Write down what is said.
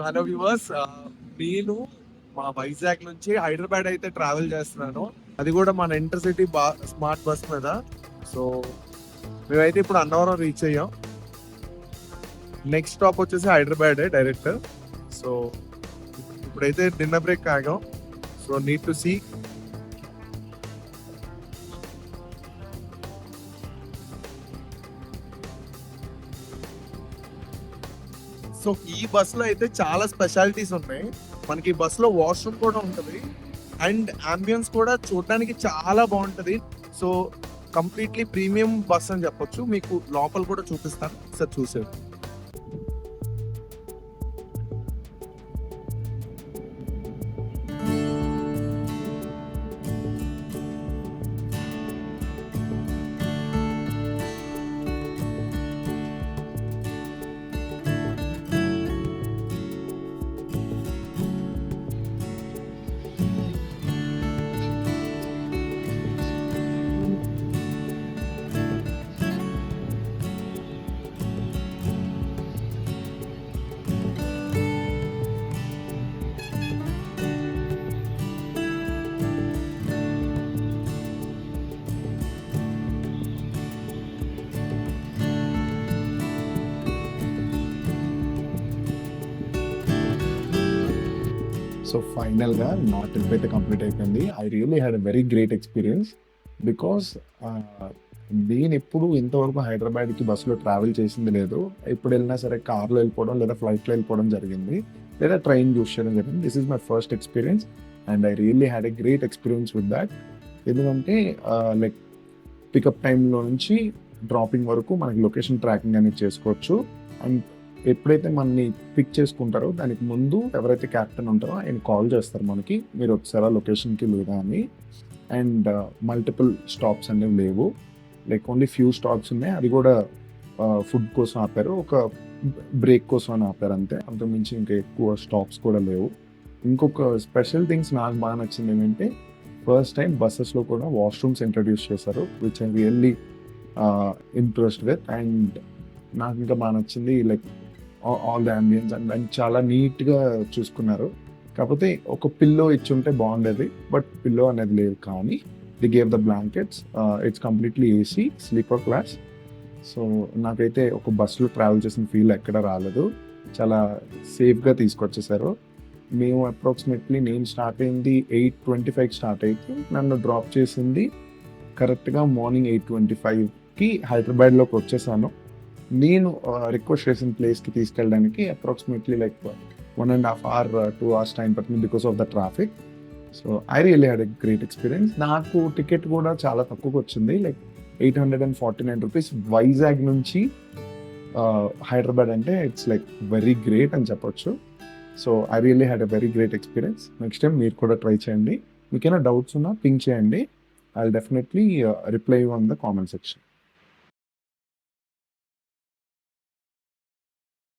Hello viewers, నేను మా వైజాగ్ నుంచి హైదరాబాద్ అయితే ట్రావెల్ చేస్తున్నాను. అది కూడా మన ఇంటర్సిటీ స్మార్ట్ బస్ మీద. సో మేమైతే ఇప్పుడు అన్నవరం రీచ్ అయ్యాం. నెక్స్ట్ స్టాప్ వచ్చేసి హైదరాబాద్ డైరెక్ట్. సో ఇప్పుడైతే డిన్నర్ బ్రేక్ ఆగాం. So need to see. So ఈ బస్ లో అయితే చాలా స్పెషాలిటీస్ ఉన్నాయి. మనకి ఈ బస్ లో వాష్రూమ్ కూడా ఉంటుంది అండ్ అంబియన్స్ కూడా చూడడానికి చాలా బాగుంటది. సో కంప్లీట్లీ ప్రీమియం బస్ అని చెప్పొచ్చు. మీకు లోపల కూడా చూపిస్తాను, సార్ చూసేది. సో ఫైనల్గా నా ట్రిప్ అయితే కంప్లీట్ అయిపోయింది. I really had a very great experience because నేను ఎప్పుడు ఇంతవరకు హైదరాబాద్కి బస్సులో ట్రావెల్ చేసింది లేదు. ఎప్పుడు వెళ్ళినా సరే కార్లో వెళ్ళిపోవడం లేదా ఫ్లైట్లో వెళ్ళిపోవడం జరిగింది, లేదా ట్రైన్ యూస్ చేయడం జరిగింది. This is my first experience and I really had a great experience with that. ఎందుకంటే లైక్ పికప్ టైంలో నుంచి డ్రాపింగ్ వరకు మనకి లొకేషన్ ట్రాకింగ్ అనేది చేసుకోవచ్చు. అండ్ ఎప్పుడైతే మనని పిక్ చేసుకుంటారో దానికి ముందు ఎవరైతే క్యాప్టెన్ ఉంటారో ఆయన కాల్ చేస్తారు మనకి, మీరు వచ్చారా లొకేషన్కి లేదా అని. అండ్ మల్టిపుల్ స్టాప్స్ అనేవి లేవు, లైక్ ఓన్లీ ఫ్యూ స్టాప్స్ ఉన్నాయి. అది కూడా ఫుడ్ కోసం ఆపారు, ఒక బ్రేక్ కోసం అని ఆపారు అంతే. అంతకుమించి ఇంకా ఎక్కువ స్టాప్స్ కూడా లేవు. ఇంకొక స్పెషల్ థింగ్స్ నాకు బాగా నచ్చింది ఏంటంటే, ఫస్ట్ టైం బస్సెస్లో కూడా వాష్రూమ్స్ ఇంట్రడ్యూస్ చేశారు, which I really interest with. And నాకు ఇంకా బాగా నచ్చింది like all the ambience and చాలా నీట్గా చూసుకున్నారు. కాకపోతే ఒక పిల్లో ఇచ్చుంటే బాగుండేది, బట్ పిల్లో అనేది లేదు. కానీ the gave the blankets, it's completely AC sleeper class. So నాకైతే ఒక బస్సులో ట్రావెల్ చేసిన ఫీల్ ఎక్కడ రాలేదు, చాలా సేఫ్గా తీసుకొచ్చేసారు. మేము అప్రాక్సిమేట్లీ నేను స్టార్ట్ అయింది 8:25 స్టార్ట్ అయితే నన్ను డ్రాప్ చేసింది కరెక్ట్గా మార్నింగ్ 8:25కి హైదరాబాద్లోకి వచ్చేసాను. నేను రిక్వెస్ట్ చేసిన ప్లేస్కి తీసుకెళ్ళడానికి approximately like 1.5 hours 2 hours time పట్టింది because of the traffic. So I really had a great experience. నాకు టికెట్ కూడా చాలా తక్కువకి వచ్చింది, లైక్ 849 రూపీస్. వైజాగ్ నుంచి హైదరాబాద్ అంటే ఇట్స్ లైక్ వెరీ గ్రేట్ అని చెప్పొచ్చు. So I really had a very great experience. Next time మీరు కూడా ట్రై చేయండి. మీకైనా డౌట్స్ ఉన్నా పింక్ చేయండి. I will definitely reply you on the comment section.